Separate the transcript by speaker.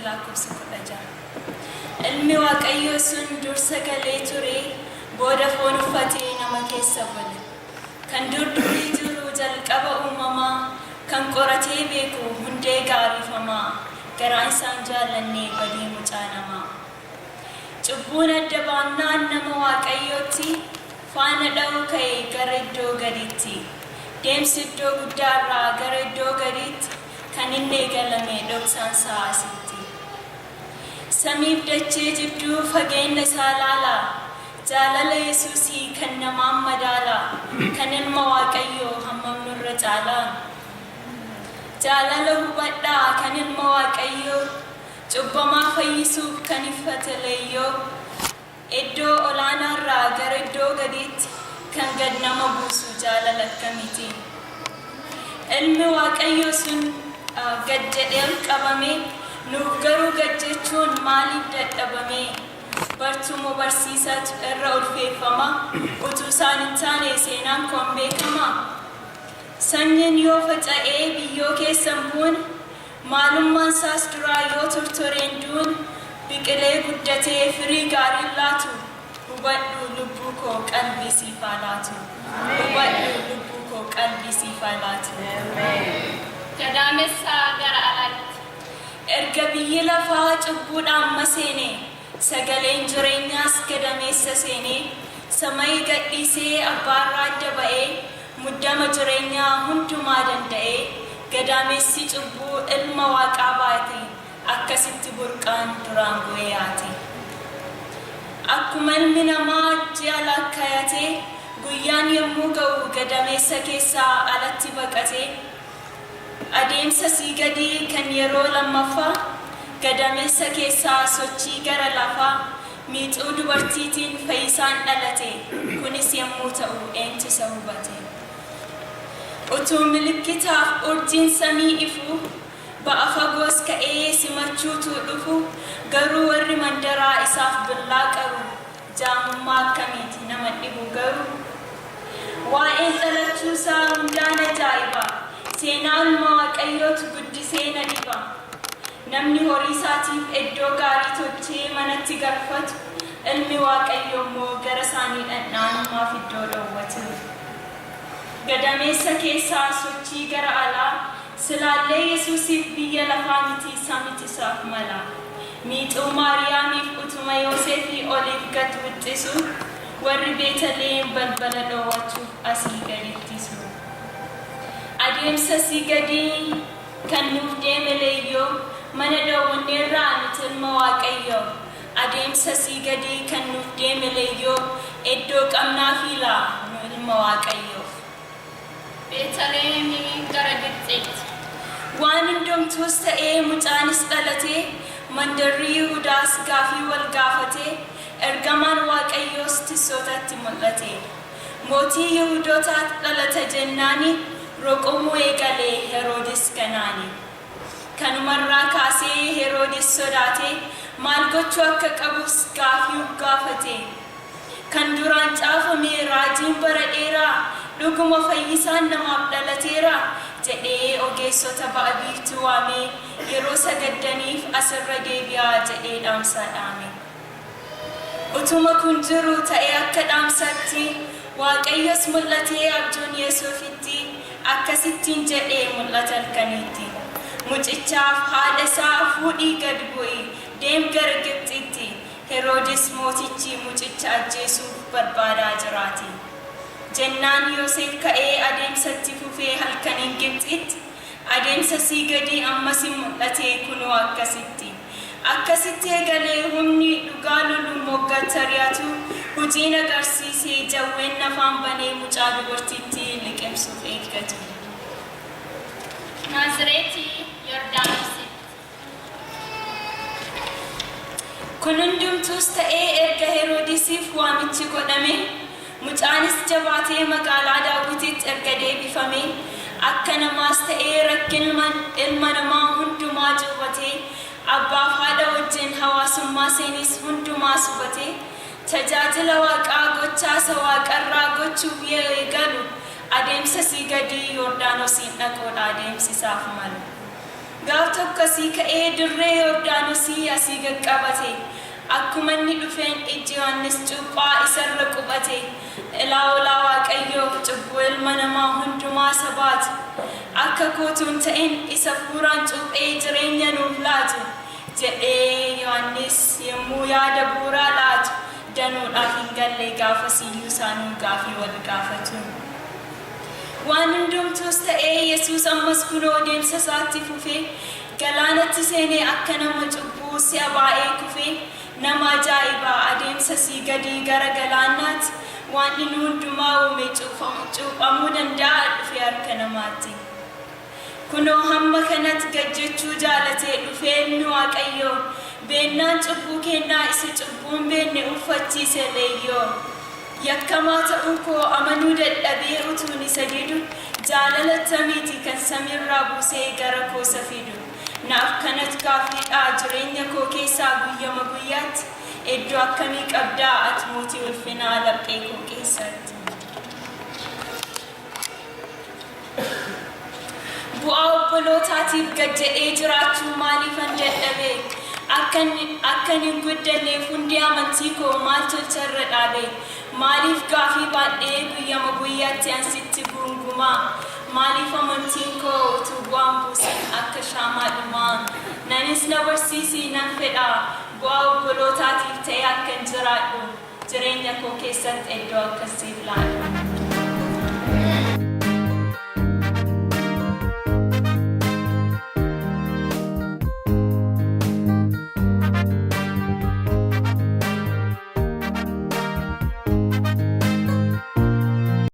Speaker 1: lakkoofsa 16. Ilmi Waaqayyoo sun dursa galee ture booda foon uffatee nama keessa bule. Kan durdurii jiru jalqaba uumamaa kan qoratee beeku hundee gaariifamaa garaan isaan jaallannee badii mucaa namaa. Cubbuun adda baannaan nama Waaqayyootti faana dha'uu ka'ee gara iddoo gadiitti. Deemsi iddoo guddaarraa gara iddoo gadiitti kan inni eegalame dhoksaan isaa asitti. Samiif dachee jidduu fageenya isaa laalaa jaalala Yesuusii kan namaan madaalaa kan ilma Waaqayyoo hammam nurra caalaa. Jaalala hubadhaa kan ilma Waaqayyoo cubbamaa fayyisuuf kan iffate leeyyoo iddoo olaanaarraa gara iddoo gadiitti kan gad nama buusu jaalala akkamiiti. Ilmi Waaqayyoo sun gad jedhee qabame nuuf garuu gad jechuun maaliif dadhabame bartumoo barsiisatu irra ulfeeffama utuu isaan hin taane seenaan koon beekama. Sanyiin yoo faca'ee biyyoo keessan buun maalummaan isaas duraa yoo tortoreen duun biqilee guddatee firii gaarii laatu hubadhu lubbuu koo qalbii siif haa laatu. Hubadhu lubbuu koo qalbii siif haa laatu.
Speaker 2: Gadaamessaa gara alaatti.
Speaker 1: Erga biyyi lafaa cubbuudhaan maseene sagaleen jireenyaas gadameessa seenee samii gadhiisee abbaarraa adda ba'ee muddama jireenyaa hundumaa danda'ee gadaamessi cubbuu ilma Waaqaa baate akkasitti burqaan duraan bu'ee yaate. Akkuma ilmi namaa ji'a lakkaayatee guyyaan yommuu ga'u gadameessa keessaa alatti baqatee adeemsa sii gadii kan yeroo lammaffaa gadameessa keessaa sochii gara lafaa miixuu dubartiitiin fayyisaan dhalate kunis yommuu ta'u eenyutu isa hubate. Utuu milikkitaaf urjiin samii ifu ba'a fagoos ka'ee simachuutu dhufu garuu warri mandaraa isaaf billaa qabu jaamummaa akkamiiti nama dhibu garuu. Waa'een dhalachuusaa hundaan ajaa'iba seenaa ilma Waaqayyootu guddisee na dhiba. Namni horii isaatiif iddoo gaarii tolchee manatti galfatu ilmi Waaqayyoo immoo gara isaanii dhandhaanumaaf iddoo dhoowwatu. Gadameessa keessaa sochii gara alaa silaallee Yesuusiif biyya lafaa miti samiti isaaf mala. Miixuu Maariyaamiif utuma Yoosefii oliif gad wixxisu warri Beetaliheem balbala dhoowwachuuf asii gadittisu. Adeemsa sii gadii kan nuuf deeme leeyyoo mana dhoowwanneerraa nuti ilma Waaqayyoo. Adeemsa sii gadii kan nuuf deeme leeyyoo iddoo qabnaa fiilaa nu ilma Waaqayyoo.
Speaker 2: Beetalihemii gara Gibxiitti.
Speaker 1: Waan hundumtuus ta'ee mucaanis dhalatee mandarri Yihudaas gaafii wal gaafatee ergamaan Waaqayyoos tissootatti mul'ate. Mootii Yihudootaatti dhalata jennaani roqomuu eegalee Heroodis kanaani. Kanumarraa kaasee Heroodis sodaatee maal gochuu akka qabus gaafii gaafate. Kan duraan caafame raajiin bara dheeraa dhuguma fayyisaan namaaf dhalateera jedhee ogeessota ba'a biiftuu waamee yeroo sagaddaniif asirra deebi'aa jedhee dhaamsa dhaame. Utuma kun jiru ta'ee akka dhaamsatti Waaqayyos mul'atee abjuun Yesuufitti akkasittiin jedhee mul'ata halkaniitti. Mucichaaf haadha isaa fuudhii gad bu'i deem gara Gibxitti. Heroodis mootichi mucicha ajjeesuuf barbaadaa jiraati. Jennaan Yoosef ka'ee adeemsatti fufee halkaniin Gibxitti adeemsa sii gadii ammas mul'ate kunoo akkasitti. Akkasitti eegalee humni dhugaa lolu moggata ari'atu hojiin agarsiisee jawween afaan banee mucaa dubartiitti liqimsuuf eeggatu.
Speaker 2: Naazreetii Yordaanositti.
Speaker 1: Kun hundumtuus ta'ee erga Heroodisiif waamichi godhame mucaanis jabaatee magaalaa Daawititti erga deebifame akka namaas ta'ee rakkin ilma namaa hundumaa cuubatee abbaaf haadha wajjin hawaasummaa seenis hundumaa subatee tajaajila Waaqaa gochaasa Waaqarraa gochuuf eegalu adeemsa sii gadii Yordaanosiin dhaquudha adeemsisaaf malu. Gaaf tokkosii ka'ee dirree Yordaanosii asii qaqqabate. Akkuma inni dhufeen ijji Yohannis cuuphaa isarra qubate. Ilaa Waaqayyoo cubbuu ilma namaa hundumaa sabaatu. Akka kootuun ta'een isa fuuraan cuuphee jireenya nuuf laatu. Jedhee Yohannis yommuu yaada bu'uuraa laatu. Danuudhaaf hin galle gaafa siyyuu isaanuu gaafii wal gaafatu. Waan hundumtuus ta'ee Yesuus ammas kunoo deemsa isaatti fufee galaanatti seenee akka nama cubbuu si'a baay'ee kufee nama ajaa'ibaa adeemsa sii gadii gara galaanaatti waan inni hundumaa uume cuuphamuu danda'a dhufee harka namaatti. Kunoo hamma kanatti gajjechuu jaalatee dhufee inni Waaqayyoo beennaan cubbuu kennaa isa cubbuun beenne uffachiise leeyyoo. Yakkamaa ta'uu koo amanuu dadhabee utuun isa didu jaalala tamiiti kan samiirraa buusee gara koosa fidu. Naaf kanatti gaaffiidhaa jireenya koo keessaa guyyama guyyaatti iddoo akkamii qabdaa ati mootii ulfinaa laphee koo keessatti. Bu'aa obbolootaatiif gad jedhee jiraachuu maaliifan dadhabe? Akkan hin guddanneef hundi amantii koo maal tolcharra dhaabe? Maaliif gaafii baadhee guyyama guyyaatti ansitti guungumaa? Maaliif amantiin koo utuu bu'aan buusin akka shaamaa dhumaa? Nanis na barsiisii nan fedhaa bu'aa obbolootaatiif ta'ee akkan jiraadhu jireenya koo keessatti iddoo akkasiif laadhu.